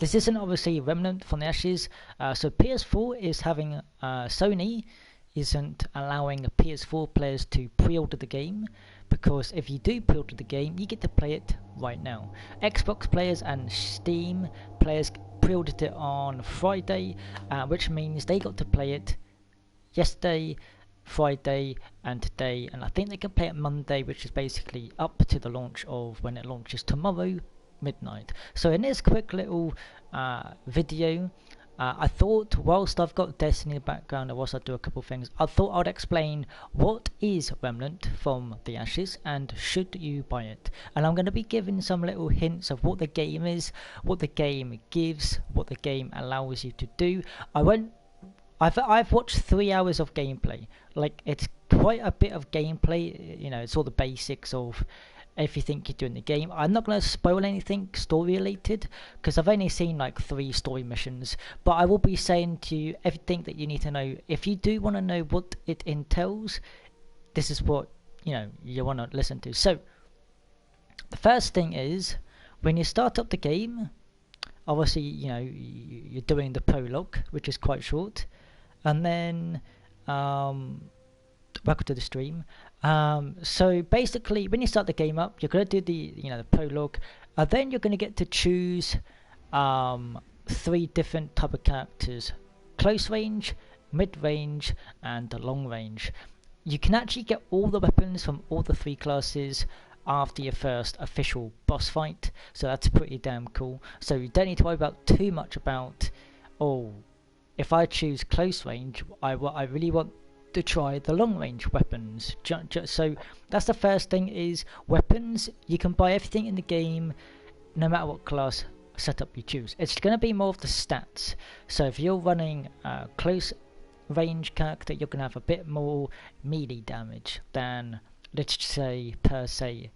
this isn't obviously Remnant from the Ashes. So PS4 is having Sony isn't allowing PS4 players to pre-order the game, because if you do pre-order the game, you get to play it right now. Xbox players and Steam players pre-ordered it on Friday, which means they got to play it yesterday, Friday, and today, and I think they can play it Monday, which is basically up to the launch of when it launches tomorrow midnight. So in this quick little video, I thought, whilst I've got Destiny in the background and whilst I do a couple of things, I thought I'd explain what is Remnant from the Ashes and should you buy it. And I'm going to be giving some little hints of what the game is, what the game gives, what the game allows you to do. I've watched 3 hours of gameplay. Like, it's quite a bit of gameplay. You know, it's all the basics of everything you do in the game. I'm not going to spoil anything story related because I've only seen like 3 story missions, but I will be saying to you everything that you need to know. If you do want to know what it entails, this is what you want to listen to. So the first thing is, when you start up the game, obviously you're doing the prologue, which is quite short, and then welcome to the stream. So basically, when you start the game up, you're going to do the prologue, and then you're going to get to choose 3 different type of characters: close range, mid range, and long range. You can actually get all the weapons from all the 3 classes after your first official boss fight, so that's pretty damn cool. So you don't need to worry about too much about, oh, if I choose close range, I really want to try the long range weapons. So that's the first thing, is weapons. You can buy everything in the game no matter what class setup you choose. It's going to be more of the stats. So if you're running a close range character, you're going to have a bit more melee damage than, let's say, per se,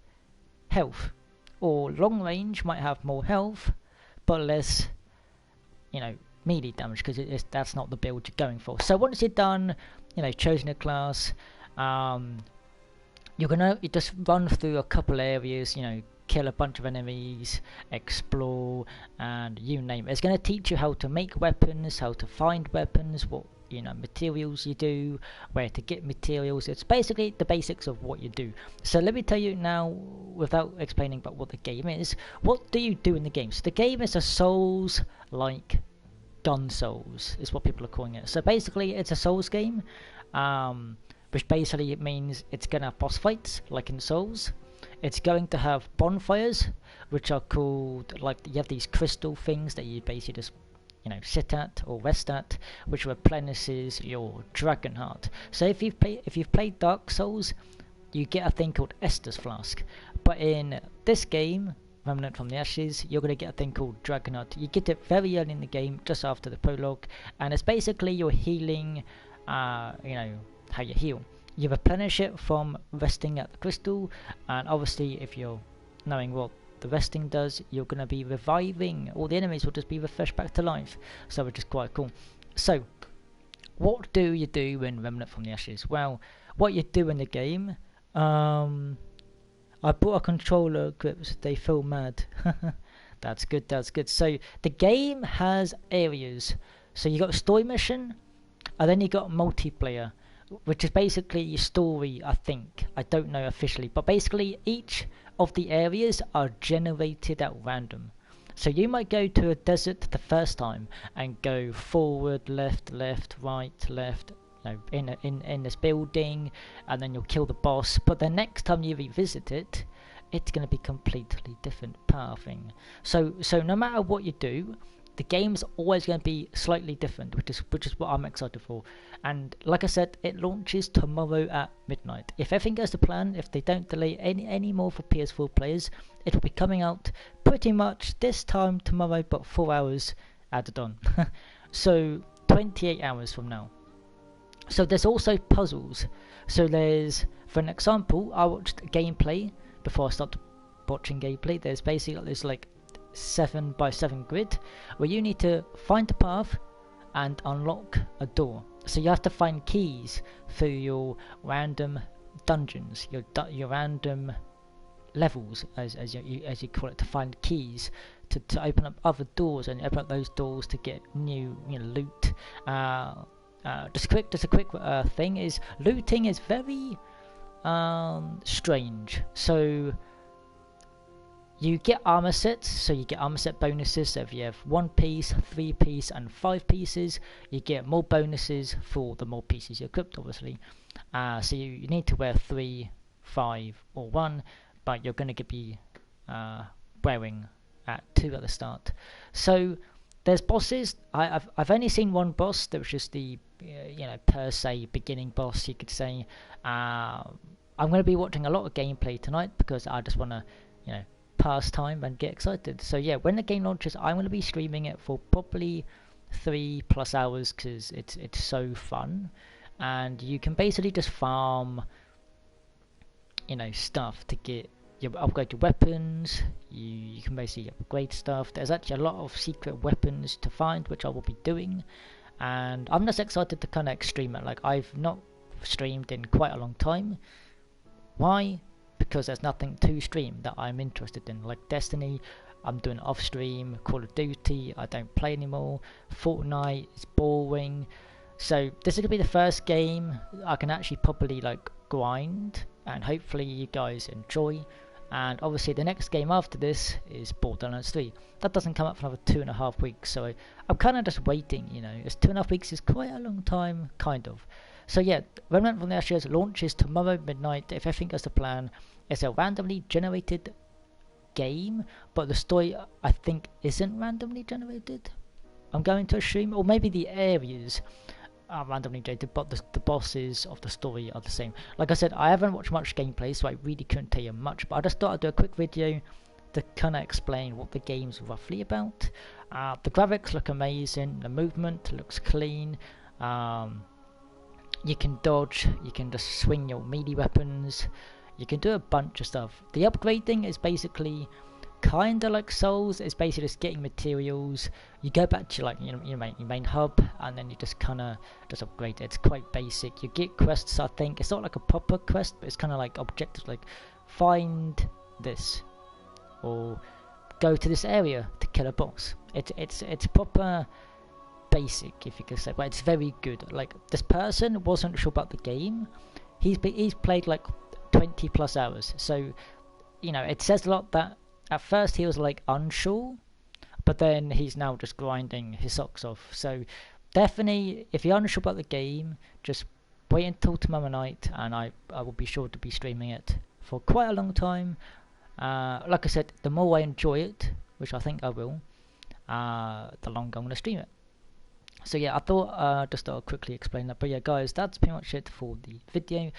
health. Or long range might have more health but less melee damage, because that's not the build you're going for. So once you're done choosing a class, you just run through a couple areas, kill a bunch of enemies, explore, and you name it. It's going to teach you how to make weapons, how to find weapons, what materials you do, where to get materials. It's basically the basics of what you do. So let me tell you now, without explaining about what the game is, what do you do in the game? So the game is a Souls-like Gun Souls is what people are calling it. So basically it's a Souls game, which basically means it's going to have boss fights like in Souls. It's going to have bonfires, which are called, like, you have these crystal things that you basically just sit at or rest at, which replenishes your dragon heart. So if you've played Dark Souls, you get a thing called Estus Flask, but in this game, Remnant from the Ashes, you're going to get a thing called Dragonheart. You get it very early in the game, just after the prologue, and it's basically your healing, how you heal. You replenish it from resting at the crystal, and obviously if you're knowing what the resting does, you're going to be reviving. All the enemies will just be refreshed back to life, so which is quite cool. So what do you do in Remnant from the Ashes? Well, what you do in the game, I bought a controller grips, they feel mad. That's good, that's good. So the game has areas. So you got a story mission, and then you got multiplayer, which is basically your story, I think. I don't know officially, but basically each of the areas are generated at random. So you might go to a desert the first time and go forward, left, right, left, in this building, and then you'll kill the boss. But the next time you revisit it, it's going to be completely different pathing. So no matter what you do, the game's always going to be slightly different, which is what I'm excited for. And like I said, it launches tomorrow at midnight. If everything goes to plan, if they don't delay any more for PS4 players, it will be coming out pretty much this time tomorrow, but 4 hours added on. So 28 hours from now. So there's also puzzles. So there's, for an example, I watched gameplay before I started watching gameplay. There's like 7x7 grid where you need to find the path and unlock a door. So you have to find keys through your random dungeons, your random levels, as you call it, to find keys to open up other doors and open up those doors to get new loot. Just a quick thing is looting is very strange. So you get armor sets, so you get armor set bonuses. So if you have 1 piece, 3 piece, and 5 pieces, you get more bonuses for the more pieces you equipped, obviously. So you need to wear 3, 5, or 1, but you're going to be wearing at 2 at the start. So there's bosses. I've only seen one boss, that was just the per se beginning boss, you could say. I'm going to be watching a lot of gameplay tonight because I just want to pass time and get excited. So yeah, when the game launches, I'm going to be streaming it for probably 3+ hours because it's so fun, and you can basically just farm stuff to get upgrade your weapons. You can basically upgrade stuff. There's actually a lot of secret weapons to find, which I will be doing, and I'm just excited to kind of stream it. Like, I've not streamed in quite a long time. Why? Because there's nothing to stream that I'm interested in. Like Destiny, I'm doing off stream. Call of Duty, I don't play anymore. Fortnite is boring. So this is gonna be the first game I can actually properly grind, and hopefully you guys enjoy. And obviously the next game after this is Borderlands 3. That doesn't come up for another 2.5 weeks, so I'm kind of just waiting. It's 2.5 weeks is quite a long time, kind of. So yeah, Remnant from the Ashes launches tomorrow midnight. If everything goes to plan, it's a randomly generated game, but the story I think isn't randomly generated. I'm going to assume, or maybe the areas are randomly generated, but the bosses of the story are the same. Like I said, I haven't watched much gameplay, so I really couldn't tell you much, but I just thought I'd do a quick video to kind of explain what the game's roughly about. The graphics look amazing, the movement looks clean. You can dodge, you can just swing your melee weapons, you can do a bunch of stuff. The upgrading is basically kinda like Souls. It's basically just getting materials. You go back to your main hub, and then you just kinda upgrade it. It's quite basic. You get quests, I think. It's not like a proper quest, but it's kinda like objectives, like find this, or go to this area to kill a boss. It's proper basic, if you could say, but it's very good. Like, this person wasn't sure about the game. He's played like 20+ hours, so it says a lot that at first he was unsure, but then he's now just grinding his socks off. So definitely, if you're unsure about the game, just wait until tomorrow night, and I will be sure to be streaming it for quite a long time. Like I said, the more I enjoy it, which I think I will, the longer I'm going to stream it. So yeah, I thought just I'll quickly explain that. But yeah, guys, that's pretty much it for the video.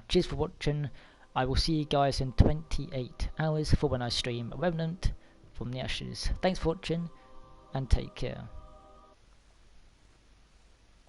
Cheers for watching. I will see you guys in 28 hours for when I stream Remnant from the Ashes. Thanks for watching, and take care.